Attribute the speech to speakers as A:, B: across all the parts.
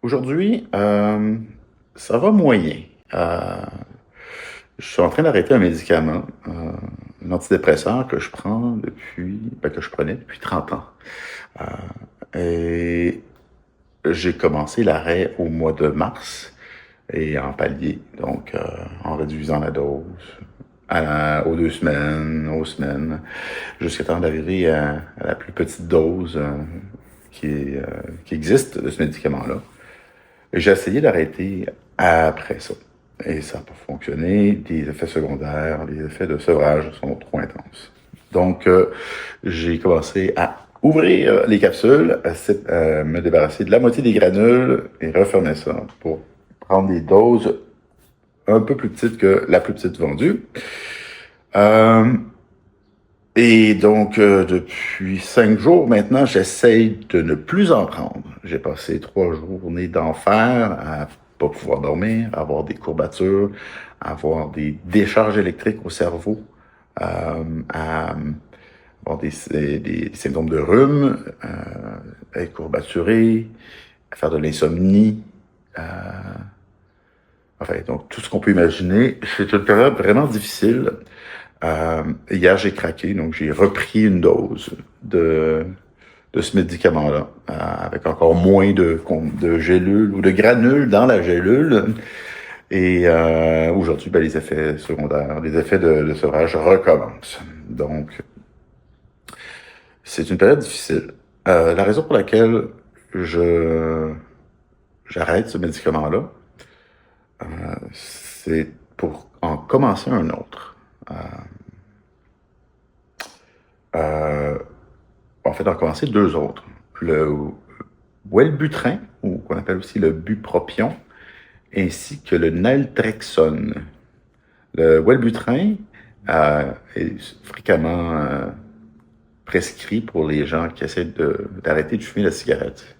A: Aujourd'hui, ça va moyen. Je suis en train d'arrêter un médicament, un antidépresseur que je prends que je prenais depuis 30 ans. Et j'ai commencé l'arrêt au mois de mars et en palier, donc en réduisant la dose aux 2 semaines, aux semaines, jusqu'à temps d'arriver à la plus petite dose qui existe de ce médicament-là. J'ai essayé d'arrêter après ça. Et ça n'a pas fonctionné. Des effets secondaires, les effets de sevrage sont trop intenses. Donc, j'ai commencé à ouvrir les capsules, à me débarrasser de la moitié des granules et refermer ça pour prendre des doses un peu plus petites que la plus petite vendue. Euh, et donc, depuis 5 jours maintenant, j'essaye de ne plus en prendre. J'ai passé 3 journées d'enfer à pas pouvoir dormir, à avoir des courbatures, à avoir des décharges électriques au cerveau, à avoir des symptômes de rhume, être courbaturé, à faire de l'insomnie. Euh, enfin, donc tout ce qu'on peut imaginer. C'est une période vraiment difficile. Hier, j'ai craqué, donc j'ai repris une dose de ce médicament-là, avec encore moins de gélules ou de granules dans la gélule. Et aujourd'hui, ben, les effets secondaires, les effets de sevrage recommencent. Donc, c'est une période difficile. La raison pour laquelle je j'arrête ce médicament-là, c'est pour en commencer un autre. Euh, En fait, en commencer 2 autres. Le Wellbutrin, ou qu'on appelle aussi le bupropion, ainsi que le naltrexone. Le Wellbutrin est fréquemment prescrit pour les gens qui essaient d'arrêter de fumer la cigarette.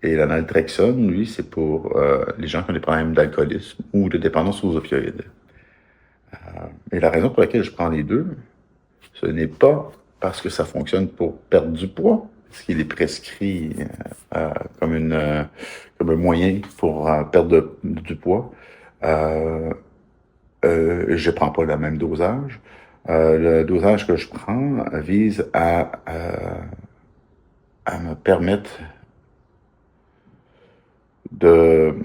A: Et le naltrexone, lui, c'est pour les gens qui ont des problèmes d'alcoolisme ou de dépendance aux opioïdes. Et la raison pour laquelle je prends les deux, ce n'est pas parce que ça fonctionne pour perdre du poids, parce qu'il est prescrit comme comme un moyen pour perdre du poids. Je prends pas le même dosage. Le dosage que je prends vise à me permettre de,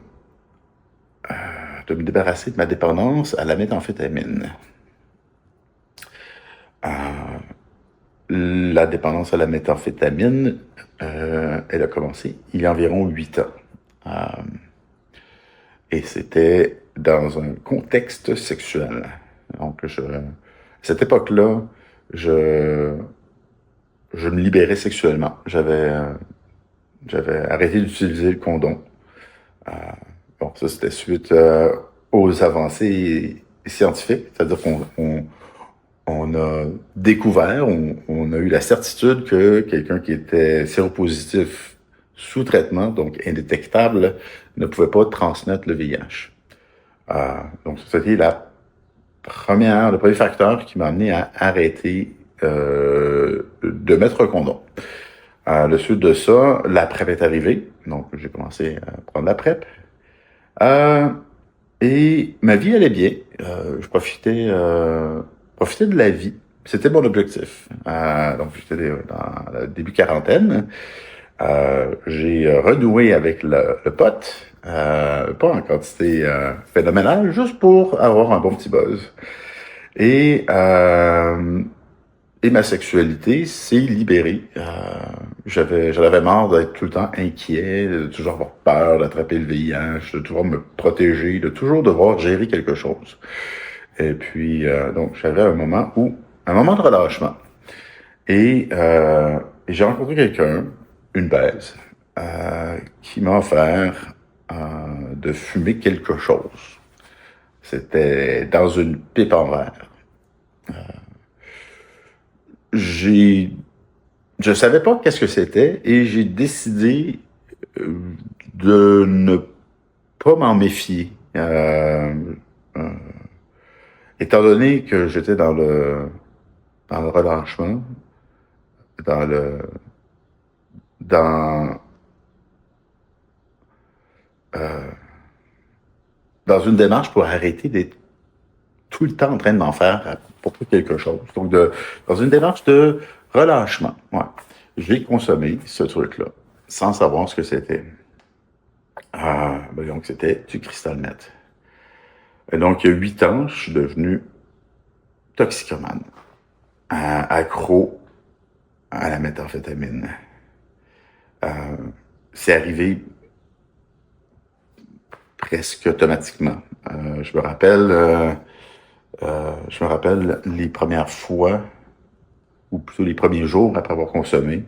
A: de me débarrasser de ma dépendance à la méthamphétamine. La dépendance à la méthamphétamine, elle a commencé il y a environ 8 ans. Euh, et c'était dans un contexte sexuel. Donc, à cette époque-là, je, je me libérais sexuellement. J'avais arrêté d'utiliser le condom. Bon, ça, c'était suite aux avancées scientifiques, c'est-à-dire on a découvert, on a eu la certitude que quelqu'un qui était séropositif sous traitement, donc indétectable, ne pouvait pas transmettre le VIH. Donc, c'était le premier facteur qui m'a amené à arrêter de mettre un condom. Le suite de ça, la PrEP est arrivée, donc j'ai commencé à prendre la PrEP. Euh, et ma vie allait bien. Je profitais de la vie. C'était mon objectif. Donc, j'étais dans le début quarantaine. J'ai renoué avec le pote, pas en quantité phénoménale, juste pour avoir un bon petit buzz. Et, euh, et ma sexualité s'est libérée. J'en avais marre d'être tout le temps inquiet, de toujours avoir peur d'attraper le VIH, de toujours me protéger, de toujours devoir gérer quelque chose. Et puis, donc, j'avais un moment de relâchement. Et j'ai rencontré quelqu'un, une baise, qui m'a offert de fumer quelque chose. C'était dans une pipe en verre. J'ai, je savais pas qu'est-ce que c'était et j'ai décidé euh, de ne pas m'en méfier. Euh, Étant donné que j'étais dans le relâchement, dans le, dans, dans une démarche pour arrêter d'être tout le temps en train de m'en faire pour quelque chose. Donc, dans une démarche de relâchement, ouais. J'ai consommé ce truc-là sans savoir ce que c'était. Donc, c'était du crystal meth. Et donc, il y a 8 ans, je suis devenu toxicomane, accro à la méthamphétamine. C'est arrivé presque automatiquement. Je me rappelle les premières fois, ou plutôt les premiers jours après avoir consommé,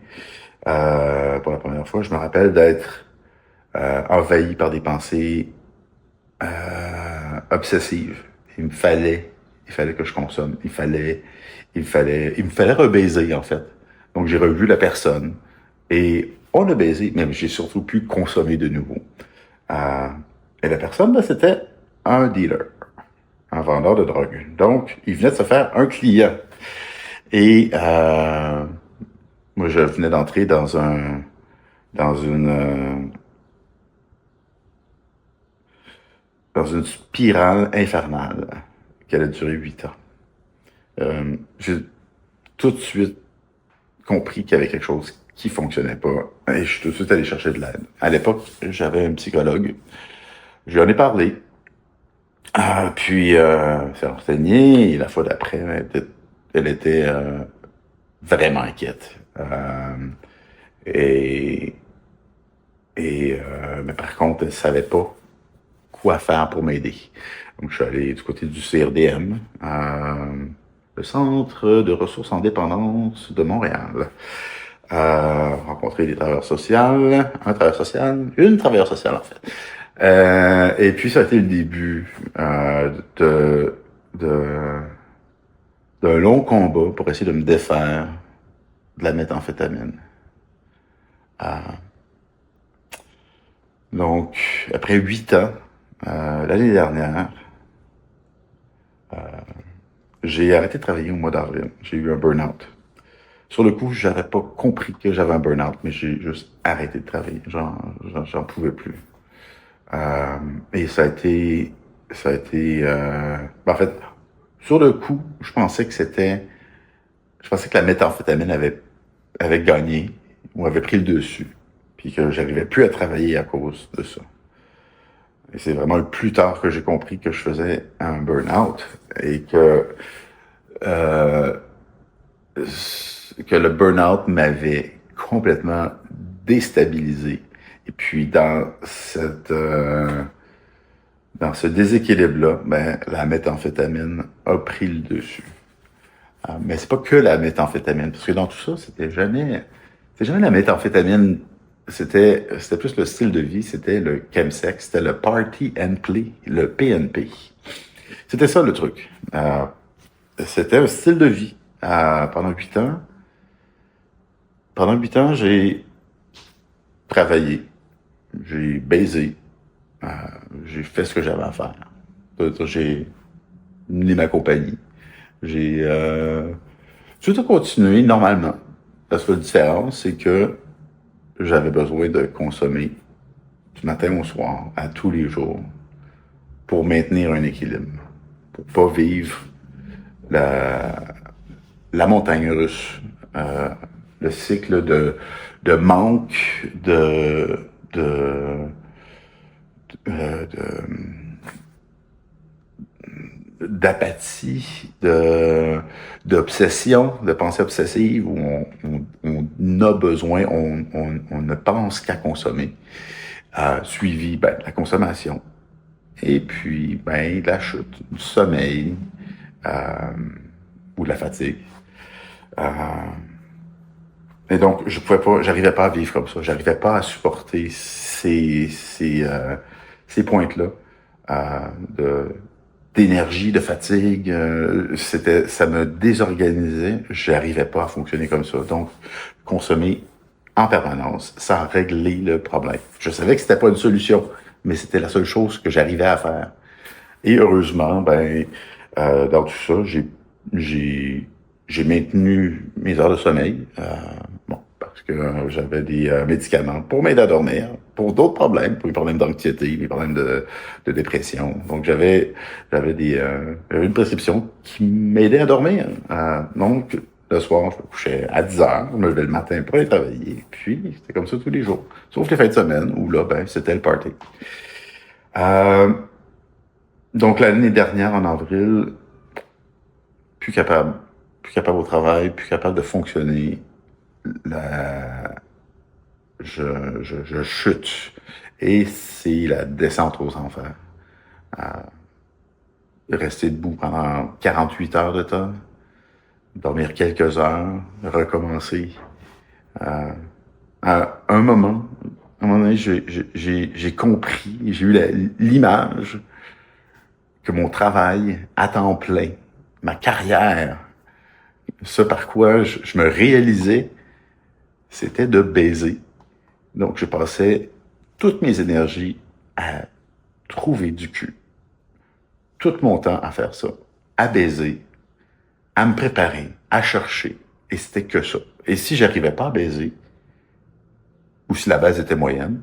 A: pour la première fois, je me rappelle d'être envahi par des pensées obsessives. Il fallait que je consomme. Il me fallait rebaiser, en fait. Donc, j'ai revu la personne et on a baisé, mais j'ai surtout pu consommer de nouveau. Et la personne, ben, c'était un dealer, un vendeur de drogue. Donc, il venait de se faire un client. Et moi, je venais d'entrer dans une spirale infernale qui allait durer 8 ans. J'ai tout de suite compris qu'il y avait quelque chose qui fonctionnait pas. Et je suis tout de suite allé chercher de l'aide. À l'époque, j'avais un psychologue. Je lui en ai parlé. Puis, s'est renseigné. Et la fois d'après, elle était vraiment inquiète. Mais par contre, elle savait pas quoi faire pour m'aider. Donc, je suis allé du côté du CRDM, le Centre de ressources en dépendance de Montréal. Rencontrer des travailleurs sociaux, un travailleur social, une travailleuse sociale en fait. Et puis ça a été le début d'un long combat pour essayer de me défaire de la méthamphétamine. Donc, après 8 ans, l'année dernière, j'ai arrêté de travailler au mois d'avril. J'ai eu un burn-out. Sur le coup, j'avais pas compris que j'avais un burn-out, mais j'ai juste arrêté de travailler. J'en pouvais plus. Et ça a été, en fait, sur le coup, je pensais que la méthamphétamine avait gagné ou avait pris le dessus, puis que j'arrivais plus à travailler à cause de ça. Et c'est vraiment plus tard que j'ai compris que je faisais un burn-out et euh, que le burn-out m'avait complètement déstabilisé. Et puis dans ce déséquilibre-là, ben la méthamphétamine a pris le dessus. Mais c'est pas que la méthamphétamine, parce que dans tout ça, c'était jamais la méthamphétamine. C'était plus le style de vie, c'était le chemsex, c'était le party and play, le PNP. C'était ça le truc. C'était un style de vie. Pendant 8 ans, j'ai travaillé, j'ai baisé, j'ai fait ce que j'avais à faire. J'ai mené ma compagnie. J'ai tout a continué normalement. La seule différence, c'est que j'avais besoin de consommer du matin au soir, à tous les jours, pour maintenir un équilibre, pour pas vivre la montagne russe, le cycle de manque, d'apathie, d'obsession, de pensée obsessive où on a besoin, on ne pense qu'à consommer, suivi de la consommation et puis de la chute, du sommeil ou de la fatigue. Et donc j'arrivais pas à vivre comme ça, j'arrivais pas à supporter ces pointes-là d'énergie, de fatigue, ça me désorganisait, j'arrivais pas à fonctionner comme ça. Donc, consommer en permanence, ça a réglé le problème. Je savais que c'était pas une solution, mais c'était la seule chose que j'arrivais à faire. Et heureusement, dans tout ça, j'ai maintenu mes heures de sommeil, parce que j'avais des médicaments pour m'aider à dormir, pour d'autres problèmes, pour les problèmes d'anxiété, les problèmes de dépression. Donc j'avais une prescription qui m'aidait à dormir. Donc le soir, je me couchais à 10 heures, je me levais le matin pour aller travailler. Puis c'était comme ça tous les jours, sauf les fins de semaine où là, ben c'était le party. Euh, donc l'année dernière, en avril, plus capable, plus capable au travail, plus capable de fonctionner. La, je chute. Et c'est la descente aux enfers. Euh, Rester debout pendant 48 heures de temps, dormir quelques heures, recommencer. Euh, à un moment donné, j'ai compris, j'ai eu l'image que mon travail à temps plein, ma carrière, ce par quoi je me réalisais, c'était de baiser. Donc, je passais toutes mes énergies à trouver du cul. Tout mon temps à faire ça. À baiser, à me préparer, à chercher. Et c'était que ça. Et si j'arrivais pas à baiser, ou si la base était moyenne,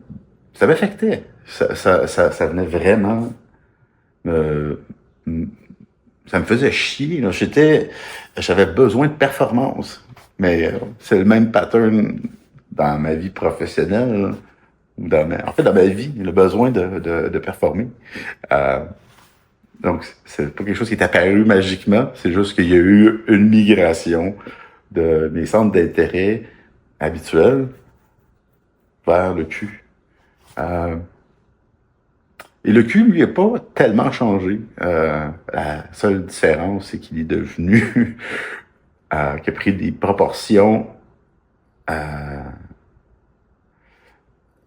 A: ça m'affectait. Ça venait vraiment me, ça me faisait chier. Là. J'avais besoin de performance. Mais c'est le même pattern dans ma vie professionnelle, là, ou en fait, dans ma vie, le besoin de performer. Euh, donc, c'est pas quelque chose qui est apparu magiquement, c'est juste qu'il y a eu une migration de mes centres d'intérêt habituels vers le cul. Euh, et le cul, lui, n'a pas tellement changé. La seule différence, c'est qu'il est devenu, qu'il a pris des proportions euh,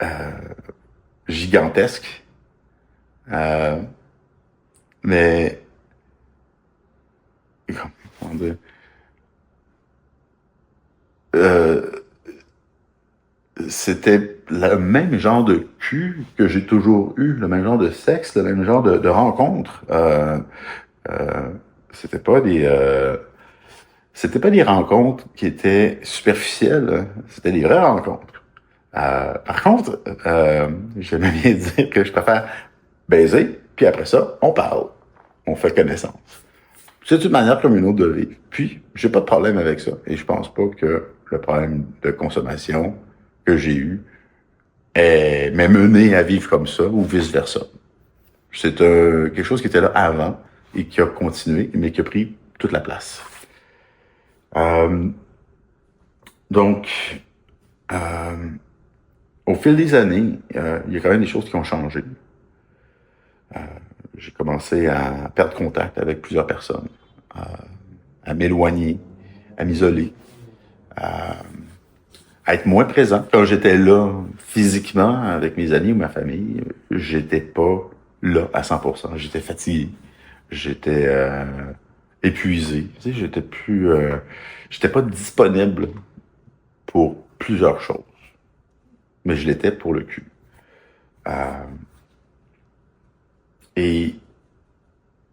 A: euh, gigantesques. Euh, mais, comment dire, euh, c'était le même genre de cul que j'ai toujours eu, le même genre de sexe, le même genre de rencontre. Euh, c'était pas des, euh, c'était pas des rencontres qui étaient superficielles, hein. C'était des vraies rencontres. Par contre, j'aimais bien dire que je préfère baiser, puis après ça, on parle, on fait connaissance. C'est une manière comme une autre de vivre. Puis, j'ai pas de problème avec ça. Et je pense pas que le problème de consommation que j'ai eu m'est mené à vivre comme ça ou vice-versa. C'est quelque chose qui était là avant et qui a continué, mais qui a pris toute la place. Euh, donc, euh, au fil des années, il y a quand même des choses qui ont changé. J'ai commencé à perdre contact avec plusieurs personnes, à m'éloigner, à m'isoler, à être moins présent. Quand j'étais là physiquement avec mes amis ou ma famille, j'étais pas là à 100%. J'étais fatigué, j'étais épuisé. Tu sais, j'étais pas disponible pour plusieurs choses, mais je l'étais pour le cul. Euh, et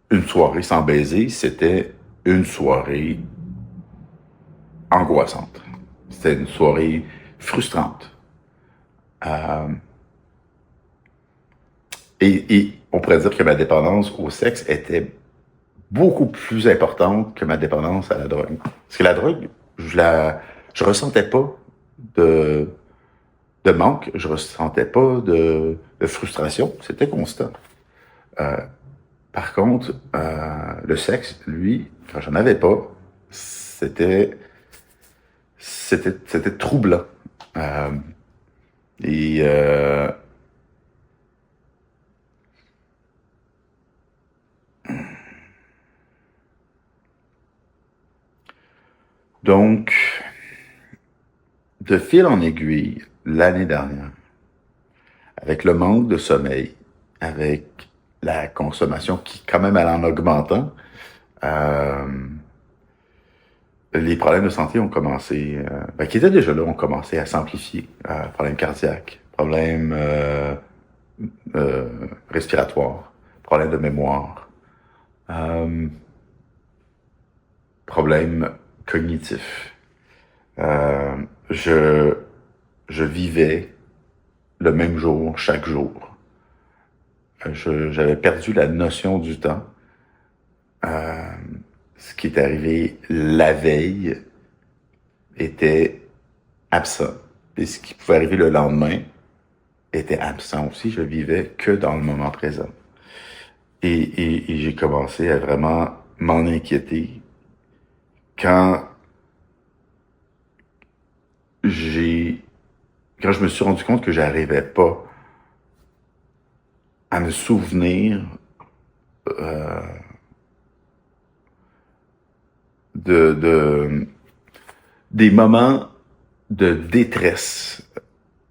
A: une soirée sans baiser, c'était une soirée angoissante. C'était une soirée frustrante. Euh, et on pourrait dire que ma dépendance au sexe était beaucoup plus importante que ma dépendance à la drogue. Parce que la drogue, je ressentais pas de, de manque, je ressentais pas de frustration, c'était constant. Euh, Par contre, le sexe, lui, quand j'en avais pas, c'était troublant. Euh, et donc, de fil en aiguille, l'année dernière, avec le manque de sommeil, avec la consommation qui quand même allait en augmentant, euh, les problèmes de santé ont commencé, qui étaient déjà là, ont commencé à s'amplifier. Problèmes cardiaques, problèmes respiratoires, problèmes de mémoire, euh, problèmes cognitifs. Euh, je je vivais le même jour, chaque jour. J'avais perdu la notion du temps. Euh, Ce qui est arrivé la veille était absent. Et ce qui pouvait arriver le lendemain était absent aussi. Je vivais que dans le moment présent. Et j'ai commencé à vraiment m'en inquiéter quand j'ai quand je me suis rendu compte que j'arrivais pas à me souvenir de des moments de détresse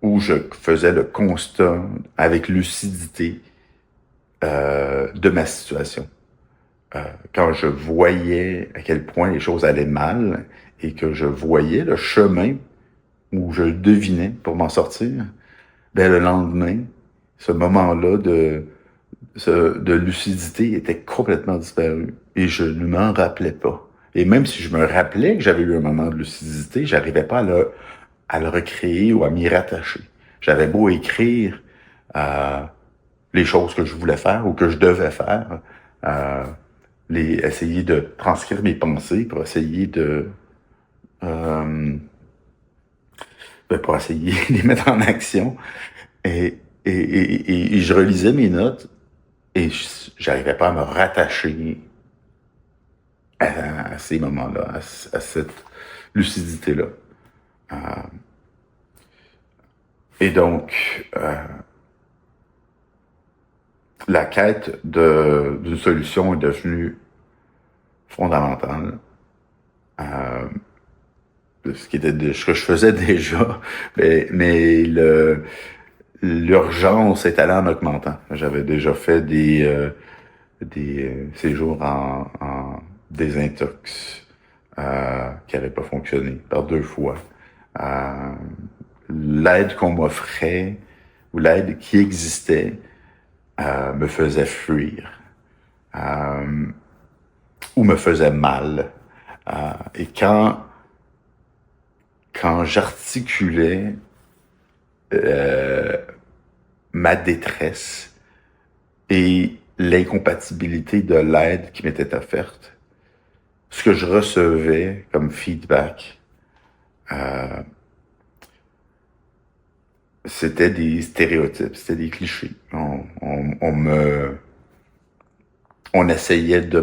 A: où je faisais le constat avec lucidité de ma situation. Quand je voyais à quel point les choses allaient mal et que je voyais le chemin où je le devinais pour m'en sortir, ben le lendemain, ce moment-là de lucidité était complètement disparu et je ne m'en rappelais pas. Et même si je me rappelais que j'avais eu un moment de lucidité, j'arrivais pas à le recréer ou à m'y rattacher. J'avais beau écrire les choses que je voulais faire ou que je devais faire, euh, essayer de transcrire mes pensées pour essayer euh, pour essayer de les mettre en action. Et je relisais mes notes et j'arrivais pas à me rattacher à ces moments-là, à cette lucidité-là. Euh, et donc, la quête d'une solution est devenue fondamentale. Euh, ce que je faisais déjà, mais l'urgence est allée en augmentant. J'avais déjà fait des séjours en désintox qui n'avaient pas fonctionné par 2 fois. Euh, L'aide qu'on m'offrait ou l'aide qui existait me faisait fuir ou me faisait mal. Et quand j'articulais ma détresse et l'incompatibilité de l'aide qui m'était offerte, ce que je recevais comme feedback, c'était des stéréotypes, c'était des clichés. On essayait de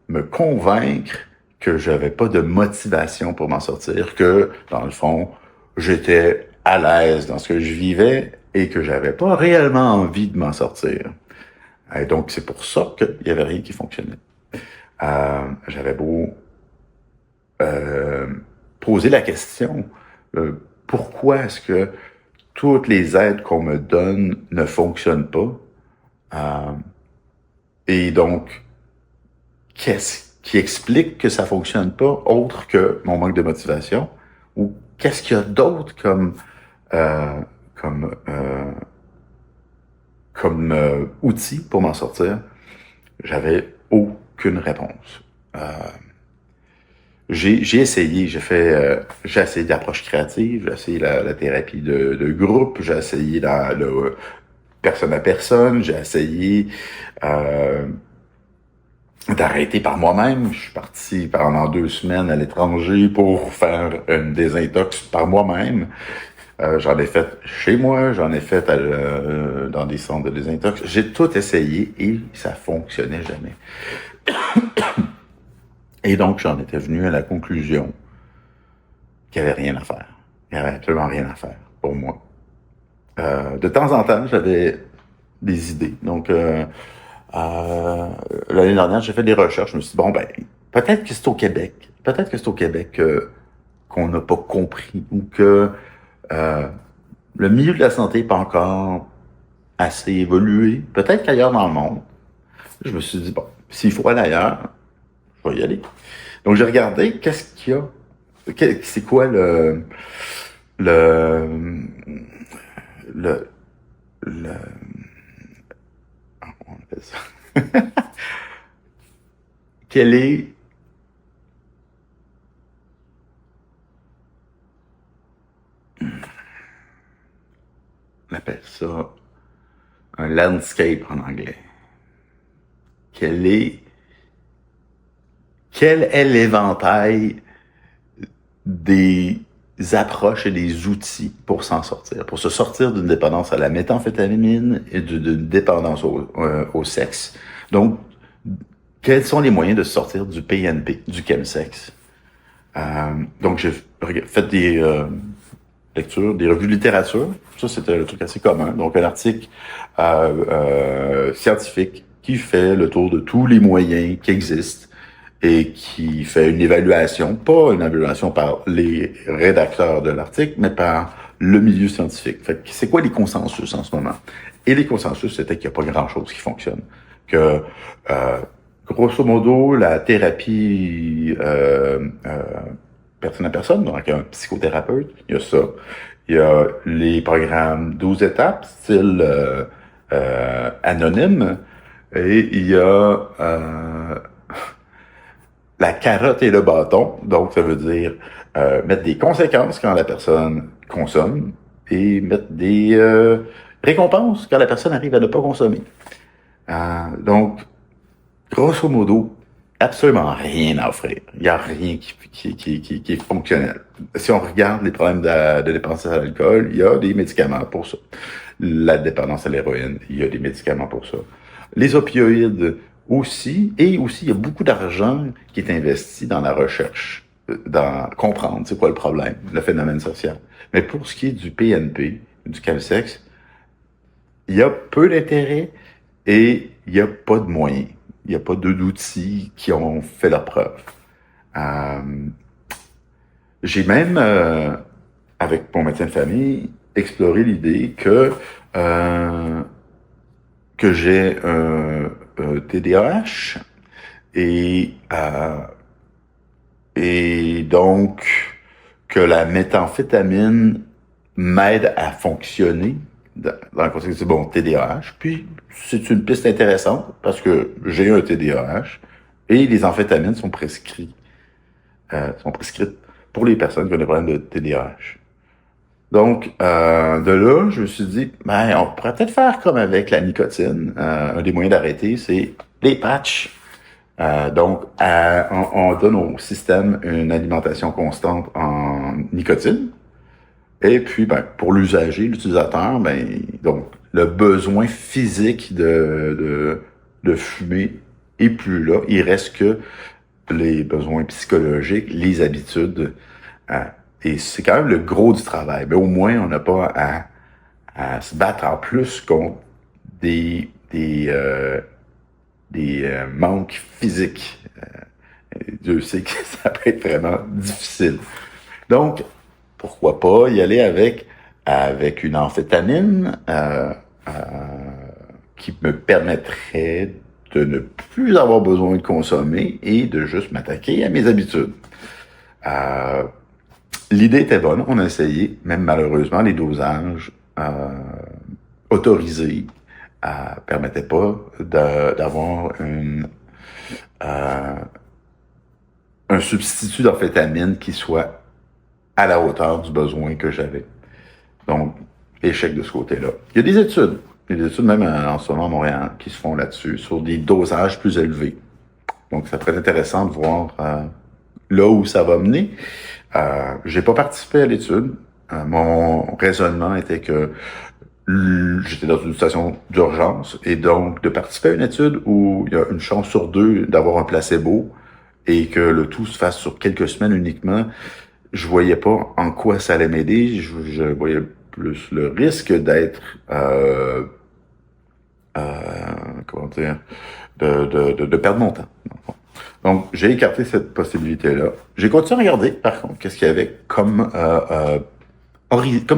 A: me convaincre que j'avais pas de motivation pour m'en sortir, que, dans le fond, j'étais à l'aise dans ce que je vivais et que j'avais pas réellement envie de m'en sortir. Et donc, c'est pour ça qu'il y avait rien qui fonctionnait. J'avais beau poser la question, pourquoi est-ce que toutes les aides qu'on me donne ne fonctionnent pas? Et donc, qu'est-ce qui explique que ça fonctionne pas, autre que mon manque de motivation? Ou qu'est-ce qu'il y a d'autre euh, comme, euh, comme outil pour m'en sortir? J'avais aucune réponse. J'ai essayé, j'ai essayé d'approche créative, j'ai essayé la thérapie de groupe, j'ai essayé le personne à personne, j'ai essayé euh, d'arrêter par moi-même. Je suis parti pendant 2 semaines à l'étranger pour faire une désintox par moi-même. J'en ai fait chez moi, j'en ai fait dans des centres de désintox. J'ai tout essayé et ça fonctionnait jamais. Et donc, j'en étais venu à la conclusion qu'il n'y avait rien à faire. Il n'y avait absolument rien à faire pour moi. De temps en temps, j'avais des idées. Donc, l'année dernière, j'ai fait des recherches. Je me suis dit, bon, ben, peut-être que c'est au Québec. Peut-être que c'est au Québec qu'on n'a pas compris ou que euh, le milieu de la santé n'est pas encore assez évolué. Peut-être qu'ailleurs dans le monde. Je me suis dit, bon, s'il faut aller ailleurs, je vais y aller. Donc, j'ai regardé qu'est-ce qu'il y a. C'est quoi le, le, le, on appelle ça. Quel est on appelle ça un landscape en anglais. Quel est l'éventail des approches et des outils pour s'en sortir, pour se sortir d'une dépendance à la méthamphétamine et d'une dépendance au sexe. Donc, quels sont les moyens de sortir du PNP, du chemsex? Donc, j'ai fait des lectures, des revues de littérature. Ça, c'était un truc assez commun. Donc, un article scientifique qui fait le tour de tous les moyens qui existent et qui fait une évaluation, pas une évaluation par les rédacteurs de l'article, mais par le milieu scientifique. Fait que c'est quoi les consensus en ce moment? Et les consensus, c'était qu'il n'y a pas grand-chose qui fonctionne. Que, grosso modo, la thérapie personne à personne, donc un psychothérapeute, il y a ça. Il y a les programmes 12 étapes, style anonyme, et il y a la carotte et le bâton. Donc, ça veut dire mettre des conséquences quand la personne consomme et mettre des récompenses quand la personne arrive à ne pas consommer. Donc, grosso modo, absolument rien à offrir. Il n'y a rien qui est fonctionnel. Si on regarde les problèmes de dépendance à l'alcool, il y a des médicaments pour ça. La dépendance à l'héroïne, il y a des médicaments pour ça. Les opioïdes aussi, et aussi il y a beaucoup d'argent qui est investi dans la recherche, dans comprendre c'est quoi le problème, le phénomène social. Mais pour ce qui est du PNP, du chemsex, il y a peu d'intérêt et il n'y a pas de moyens. Il n'y a pas d'outils qui ont fait leur preuve. J'ai même, avec mon médecin de famille, exploré l'idée que j'ai un TDAH et donc que la méthamphétamine m'aide à fonctionner dans le contexte du TDAH. Puis c'est une piste intéressante parce que j'ai un TDAH et les amphétamines sont prescrites pour les personnes qui ont des problèmes de TDAH. Donc, de là, je me suis dit, on pourrait peut-être faire comme avec la nicotine. Un des moyens d'arrêter, c'est les patchs. Donc, on donne au système une alimentation constante en nicotine. Et puis, pour l'usager, l'utilisateur, donc, le besoin physique de fumer est plus là. Il reste que les besoins psychologiques, les habitudes, et c'est quand même le gros du travail. Mais au moins, on n'a pas à se battre en plus contre des manques physiques. Dieu sait que ça peut être vraiment difficile. Donc, pourquoi pas y aller avec une amphétamine qui me permettrait de ne plus avoir besoin de consommer et de juste m'attaquer à mes habitudes. L'idée était bonne, on a essayé, même malheureusement, les dosages autorisés permettaient pas d'avoir un substitut d'amphétamine qui soit à la hauteur du besoin que j'avais. Donc, échec de ce côté-là. Il y a des études même en ce moment à Montréal qui se font là-dessus, sur des dosages plus élevés. Donc, ça pourrait être intéressant de voir là où ça va mener. J'ai pas participé à l'étude. Mon raisonnement était que j'étais dans une situation d'urgence et donc de participer à une étude où il y a une chance sur 2 d'avoir un placebo et que le tout se fasse sur quelques semaines uniquement, je voyais pas en quoi ça allait m'aider. Je voyais plus le risque d'être comment dire, de perdre mon temps. Donc, j'ai écarté cette possibilité-là. J'ai continué à regarder, par contre, qu'est-ce qu'il y avait comme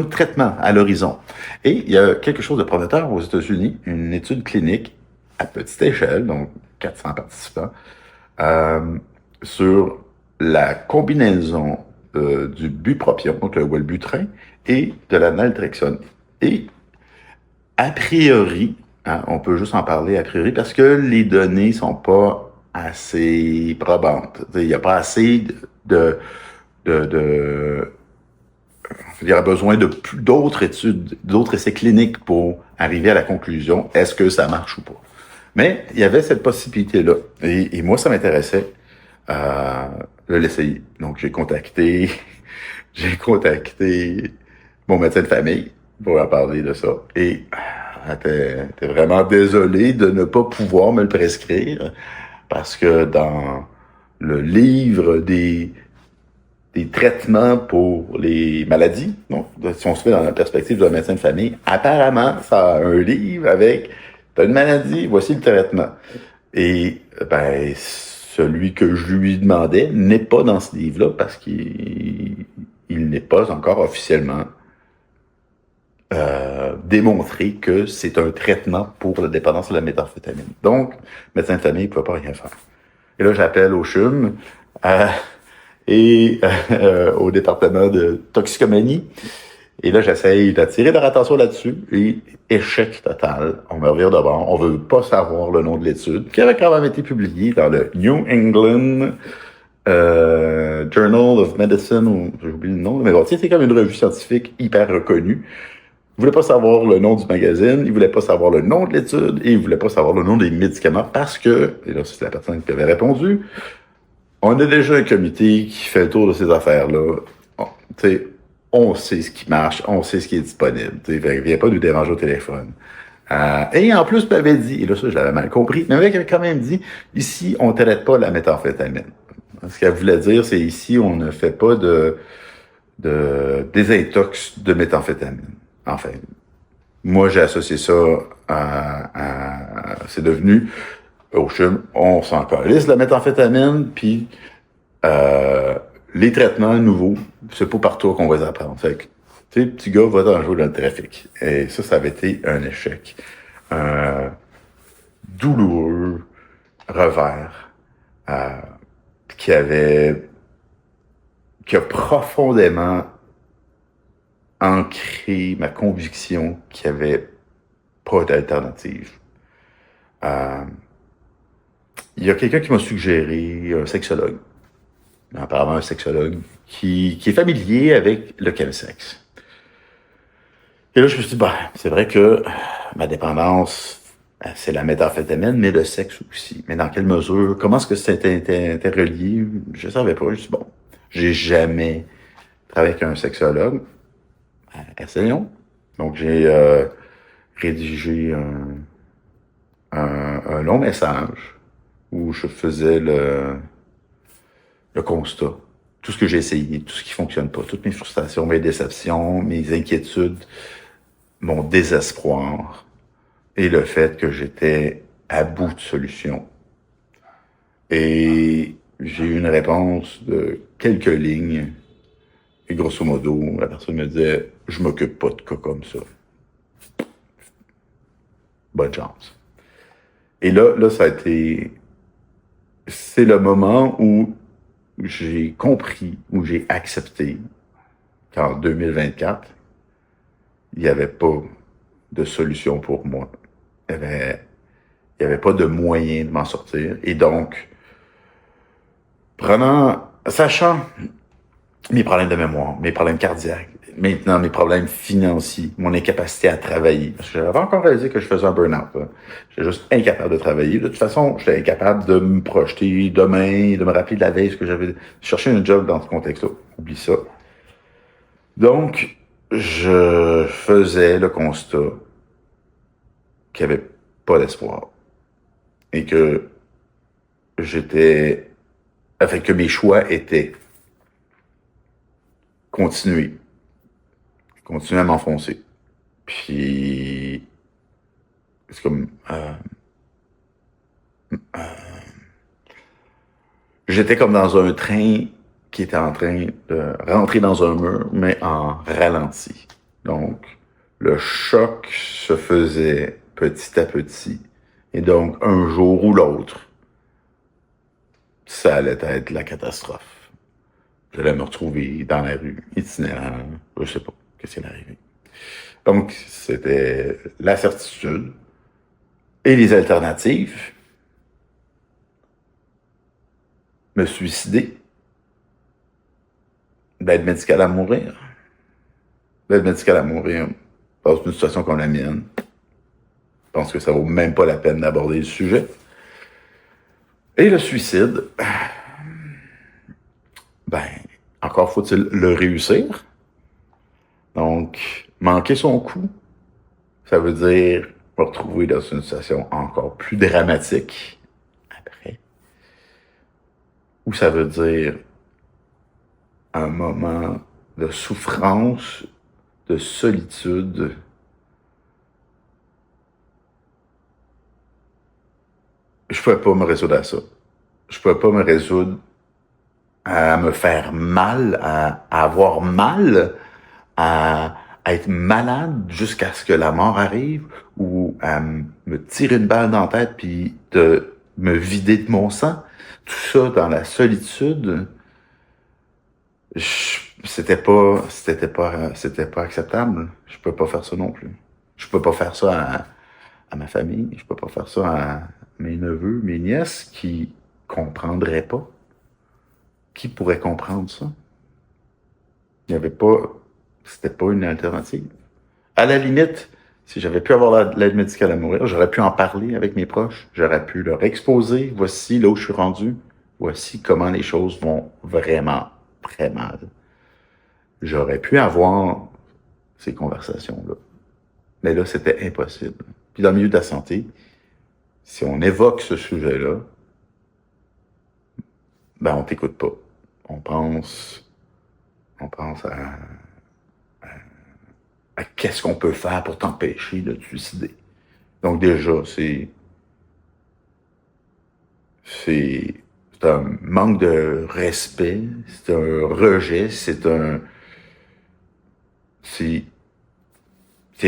A: traitement à l'horizon. Et il y a quelque chose de prometteur aux États-Unis, une étude clinique à petite échelle, donc 400 participants, sur la combinaison du bupropion, donc le Wellbutrin, et de la naltrexone. Et a priori, on peut juste en parler a priori parce que les données sont pas assez probantes. Il n'y a pas assez de il y aura besoin de d'autres études, d'autres essais cliniques pour arriver à la conclusion, est-ce que ça marche ou pas. Mais il y avait cette possibilité-là. Et moi, ça m'intéressait de l'essayer. Donc, j'ai contacté mon médecin de famille pour leur parler de ça. Et t'es vraiment désolé de ne pas pouvoir me le prescrire parce que dans le livre des traitements pour les maladies, donc, si on se fait dans la perspective d'un médecin de famille, apparemment, ça a un livre avec t'as une maladie, voici le traitement. Et ben celui que je lui demandais n'est pas dans ce livre-là parce qu'il n'est pas encore officiellement démontré que c'est un traitement pour la dépendance à la méthamphétamine. Donc, le médecin de famille ne peut pas rien faire. Et là, j'appelle au CHUM et au département de toxicomanie. Et là, j'essaye d'attirer leur attention là-dessus. Et échec total. On me revient de bord. On veut pas savoir le nom de l'étude, qui avait quand même été publiée dans le New England Journal of Medicine, ou j'ai oublié le nom, mais bon, c'est comme une revue scientifique hyper reconnue. Ils voulaient pas savoir le nom du magazine, ils voulaient pas savoir le nom de l'étude, et ils voulaient pas savoir le nom des médicaments parce que, et là, c'est la personne qui avait répondu, on a déjà un comité qui fait le tour de ces affaires-là. On sait ce qui marche, on sait ce qui est disponible. Viens pas nous déranger au téléphone. Et en plus, m'avait dit, et là, ça, je l'avais mal compris, mais avait quand même dit, ici, on ne traite pas la méthamphétamine. Ce qu'elle voulait dire, c'est ici, on ne fait pas de désintox de méthamphétamine. Enfin, moi, j'ai associé ça c'est devenu, au CHUM, on s'en calisse de la méthamphétamine, puis les traitements nouveaux, c'est pas partout qu'on va les apprendre. Fait que, tu sais, petit gars va dans jouer dans le trafic. Et ça avait été un échec. Un douloureux revers qui a profondément ancré ma conviction qu'il n'y avait pas d'alternative. Il y a quelqu'un qui m'a suggéré, un sexologue, apparemment un sexologue, qui est familier avec le chemsex. Et là, je me suis dit, bah, c'est vrai que ma dépendance, c'est la méthamphétamine, mais le sexe aussi. Mais dans quelle mesure? Comment est-ce que c'était interrelié? Je savais pas. Je me suis dit, bon, j'ai jamais travaillé avec un sexologue. Essayons. Donc, j'ai rédigé un long message où je faisais le constat. Tout ce que j'ai essayé, tout ce qui fonctionne pas, toutes mes frustrations, mes déceptions, mes inquiétudes, mon désespoir et le fait que j'étais à bout de solutions. Et j'ai eu une réponse de quelques lignes. Et grosso modo, la personne me disait « Je m'occupe pas de cas comme ça. » Bonne chance. Et là, ça a été... C'est le moment où j'ai compris, où j'ai accepté qu'en 2024, il n'y avait pas de solution pour moi. Il y avait pas de moyen de m'en sortir. Et donc, sachant mes problèmes de mémoire, mes problèmes cardiaques, maintenant mes problèmes financiers, mon incapacité à travailler, parce que j'avais encore réalisé que je faisais un burn-out. J'étais juste incapable de travailler. De toute façon, j'étais incapable de me projeter demain, de me rappeler de la veille ce que j'avais cherché un job dans ce contexte-là. Oublie ça. Donc, je faisais le constat qu'il n'y avait pas d'espoir. Et que que mes choix étaient continuer à m'enfoncer. Puis, c'est comme, j'étais comme dans un train qui était en train de rentrer dans un mur, mais en ralenti. Donc, le choc se faisait petit à petit. Et donc, un jour ou l'autre, ça allait être la catastrophe. J'allais me retrouver dans la rue, itinérant, je sais pas qu'est-ce qui est arrivé. Donc, c'était la certitude et les alternatives. Me suicider, d'aide médicale à mourir, l'aide médicale à mourir dans une situation comme la mienne, je pense que ça vaut même pas la peine d'aborder le sujet. Et le suicide, ben, encore faut-il le réussir. Donc, manquer son coup, ça veut dire me retrouver dans une situation encore plus dramatique après. Ou ça veut dire un moment de souffrance, de solitude. Je pouvais pas me résoudre à ça. Je pouvais pas me résoudre à me faire mal, à avoir mal, à être malade jusqu'à ce que la mort arrive, ou à me tirer une balle dans la tête puis de me vider de mon sang. Tout ça dans la solitude, c'était pas acceptable. Je peux pas faire ça non plus. Je peux pas faire ça à ma famille. Je peux pas faire ça à mes neveux, mes nièces qui comprendraient pas. Qui pourrait comprendre ça? Il n'y avait pas, c'était pas une alternative. À la limite, si j'avais pu avoir l'aide médicale à mourir, j'aurais pu en parler avec mes proches. J'aurais pu leur exposer, voici là où je suis rendu. Voici comment les choses vont vraiment très mal. J'aurais pu avoir ces conversations-là. Mais là, c'était impossible. Puis dans le milieu de la santé, si on évoque ce sujet-là, ben on t'écoute pas. On pense à qu'est-ce qu'on peut faire pour t'empêcher de te suicider. Donc déjà, c'est un manque de respect, c'est un rejet, c'est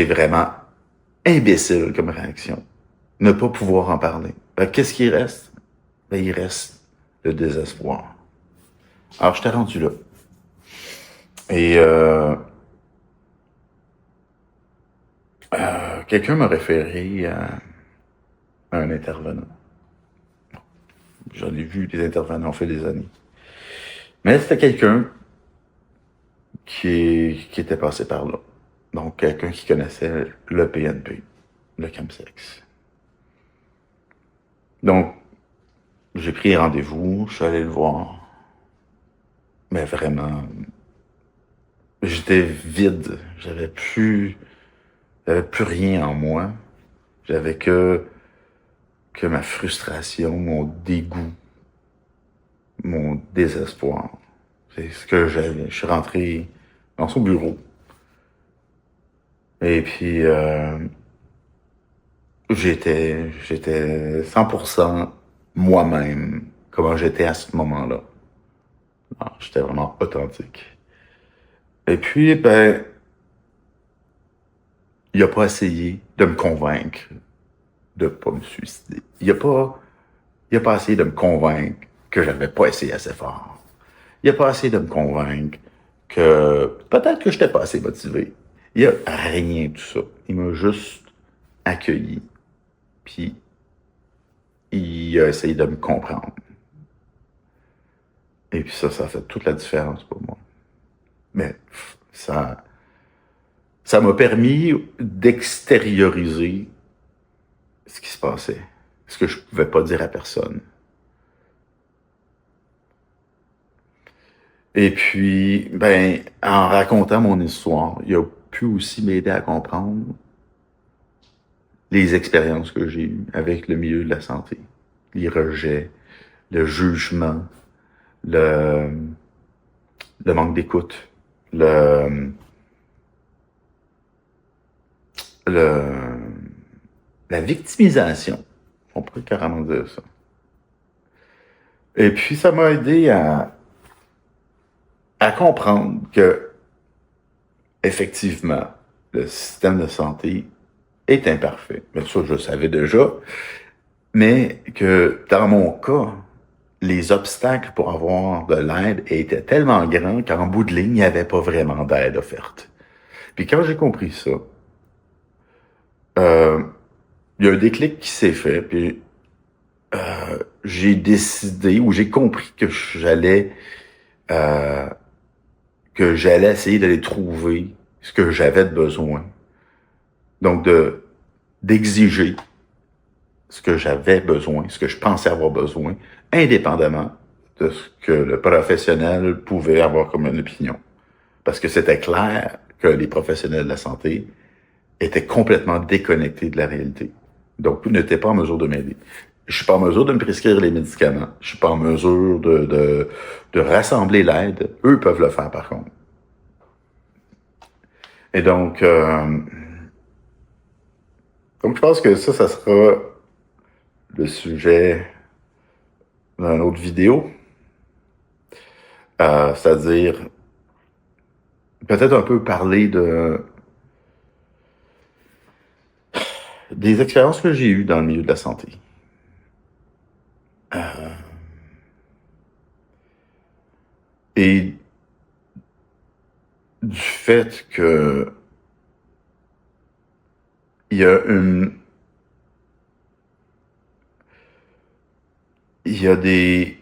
A: vraiment imbécile comme réaction. Ne pas pouvoir en parler. Qu'est-ce qui reste? Ben, il reste le désespoir. Alors, je t'ai rendu là. Et quelqu'un m'a référé à un intervenant. J'en ai vu des intervenants, fait des années. Mais c'était quelqu'un qui était passé par là. Donc, quelqu'un qui connaissait le PNP, le chemsex. Donc, j'ai pris rendez-vous, je suis allé le voir. Mais vraiment, j'étais vide. J'avais plus rien en moi. J'avais que ma frustration, mon dégoût, mon désespoir. C'est ce que j'avais. Je suis rentré dans son bureau. Et puis, j'étais 100% moi-même, comment j'étais à ce moment-là. Alors, j'étais vraiment authentique. Et puis, ben, il a pas essayé de me convaincre de pas me suicider. Il a pas essayé de me convaincre que j'avais pas essayé assez fort. Il a pas essayé de me convaincre que peut-être que j'étais pas assez motivé. Il y a rien de tout ça. Il m'a juste accueilli. Puis, il a essayé de me comprendre. Et puis ça a fait toute la différence pour moi. Mais ça m'a permis d'extérioriser ce qui se passait. Ce que je pouvais pas dire à personne. Et puis, ben, en racontant mon histoire, il a pu aussi m'aider à comprendre les expériences que j'ai eues avec le milieu de la santé. Les rejets, le jugement, le manque d'écoute, le, la victimisation. On pourrait carrément dire ça. Et puis, ça m'a aidé à comprendre que, effectivement, le système de santé est imparfait. Mais ça, je le savais déjà. Mais que, dans mon cas, les obstacles pour avoir de l'aide étaient tellement grands qu'en bout de ligne, il n'y avait pas vraiment d'aide offerte. Puis quand j'ai compris ça, il y a un déclic qui s'est fait, puis j'ai décidé, ou j'ai compris que j'allais essayer d'aller trouver ce que j'avais de besoin. Donc, d'exiger ce que j'avais besoin, ce que je pensais avoir besoin, indépendamment de ce que le professionnel pouvait avoir comme une opinion. Parce que c'était clair que les professionnels de la santé étaient complètement déconnectés de la réalité. Donc, ils n'étaient pas en mesure de m'aider. Je suis pas en mesure de me prescrire les médicaments. Je suis pas en mesure de rassembler l'aide. Eux peuvent le faire, par contre. Et donc je pense que ça sera le sujet d'une autre vidéo. C'est-à-dire, peut-être un peu parler des expériences que j'ai eues dans le milieu de la santé. Et du fait que il y a des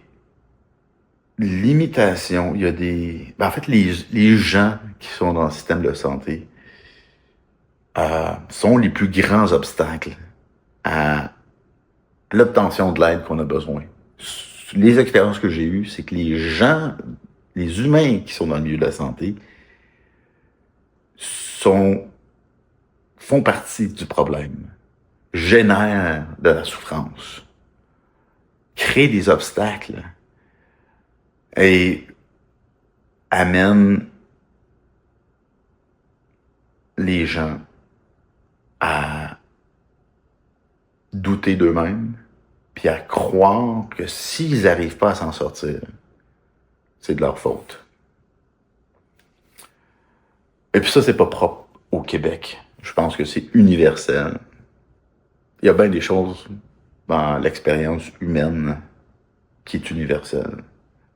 A: limitations, il y a des... En fait, les gens qui sont dans le système de santé sont les plus grands obstacles à l'obtention de l'aide qu'on a besoin. Les expériences que j'ai eues, c'est que les gens, les humains qui sont dans le milieu de la santé, font partie du problème, génèrent de la souffrance, créent des obstacles et amènent les gens à douter d'eux-mêmes, puis à croire que s'ils n'arrivent pas à s'en sortir, c'est de leur faute. Et puis ça, c'est pas propre au Québec. Je pense que c'est universel. Il y a bien des choses dans l'expérience humaine qui est universelle.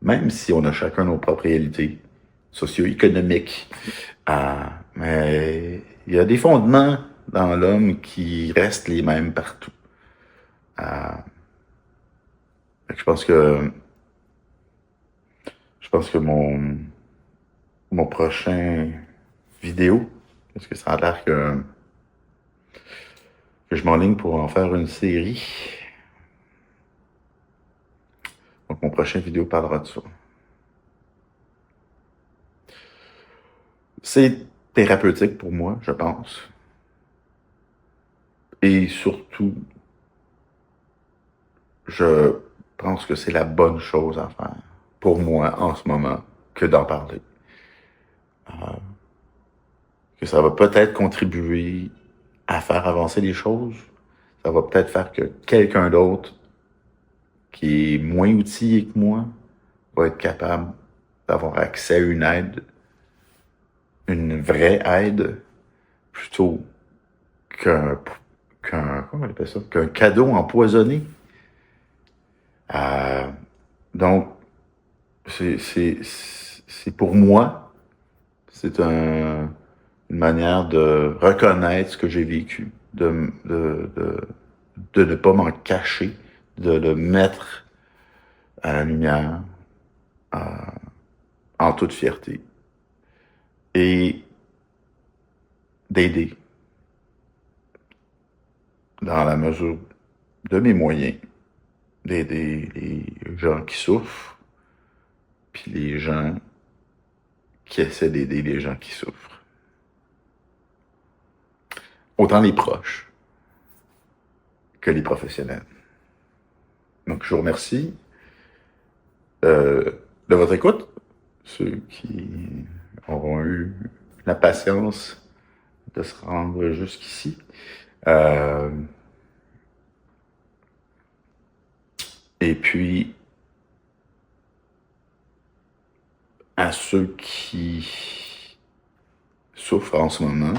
A: Même si on a chacun nos propres réalités socio-économiques. Mais il y a des fondements dans l'homme qui restent les mêmes partout. Je pense que mon prochain vidéo, parce que ça a l'air que je m'enligne pour en faire une série. Donc mon prochain vidéo parlera de ça. C'est thérapeutique pour moi, je pense. Et surtout, je pense que c'est la bonne chose à faire pour moi en ce moment que d'en parler. Que ça va peut-être contribuer à faire avancer les choses. Ça va peut-être faire que quelqu'un d'autre qui est moins outillé que moi va être capable d'avoir accès à une aide, une vraie aide, plutôt comment on appelle ça? Qu'un cadeau empoisonné. Donc, c'est pour moi, c'est une manière de reconnaître ce que j'ai vécu, de ne pas m'en cacher, de le mettre à la lumière en toute fierté et d'aider dans la mesure de mes moyens, d'aider les gens qui souffrent, puis les gens qui essaient d'aider les gens qui souffrent. Autant les proches que les professionnels. Donc, je vous remercie de votre écoute, ceux qui auront eu la patience de se rendre jusqu'ici. Et puis, à ceux qui souffrent en ce moment,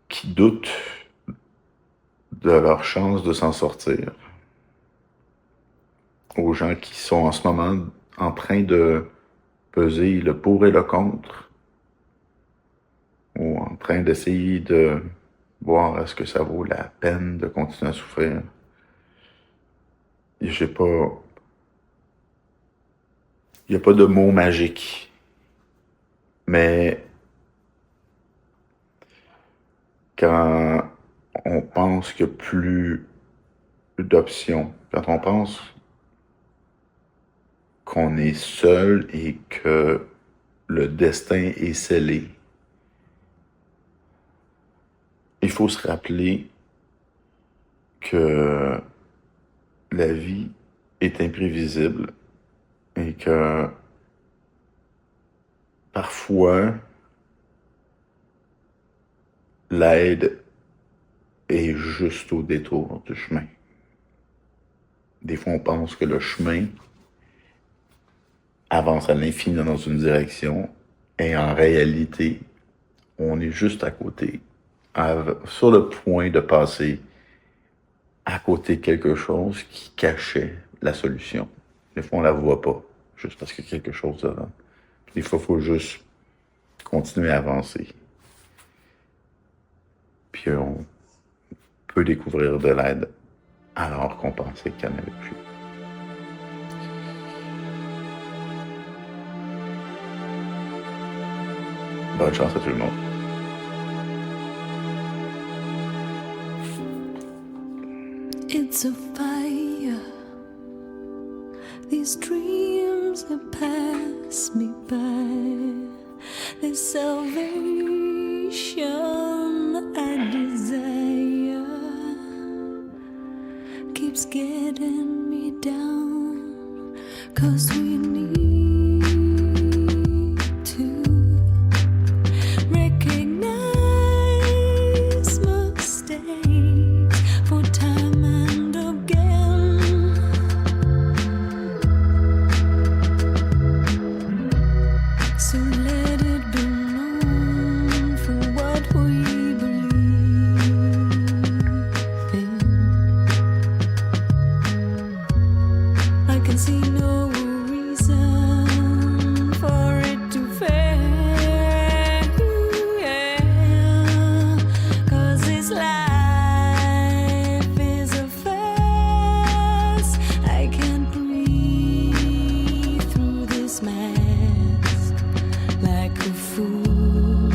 A: qui doutent de leur chance de s'en sortir, aux gens qui sont en ce moment en train de peser le pour et le contre, ou en train d'essayer de voir est-ce que ça vaut la peine de continuer à souffrir. Il n'y a pas de mots magiques, Mais quand on pense qu'il n'y a plus d'options, quand on pense qu'on est seul et que le destin est scellé, il faut se rappeler que la vie est imprévisible et que parfois l'aide est juste au détour du chemin. Des fois, on pense que le chemin avance à l'infini dans une direction et en réalité, on est juste à côté, sur le point de passer à côté de quelque chose qui cachait la solution. Des fois, on la voit pas, juste parce qu'il y a quelque chose devant. Des fois, il faut juste continuer à avancer. Puis on peut découvrir de l'aide alors qu'on pensait qu'il n'y en avait plus. Bonne chance à tout le monde.
B: It's a fire. These dreams that pass me by. This salvation I desire keeps getting me down. 'Cause we need to recognize mistakes for time and again. So let it be known for what we believe in. I can see no reason for it to fail. 'Cause this life is a farce. I can't breathe through this mask like a fool.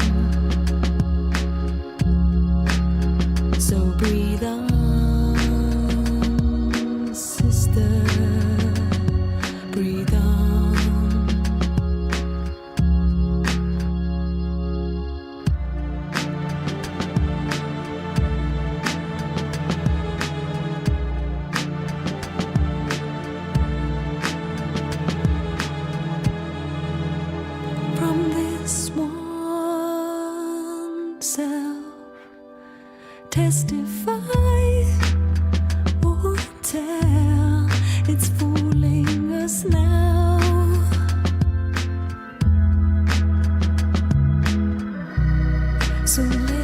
B: So breathe on, sister. Breathe on. From this one self, testify or tell. It's fooling us now. So let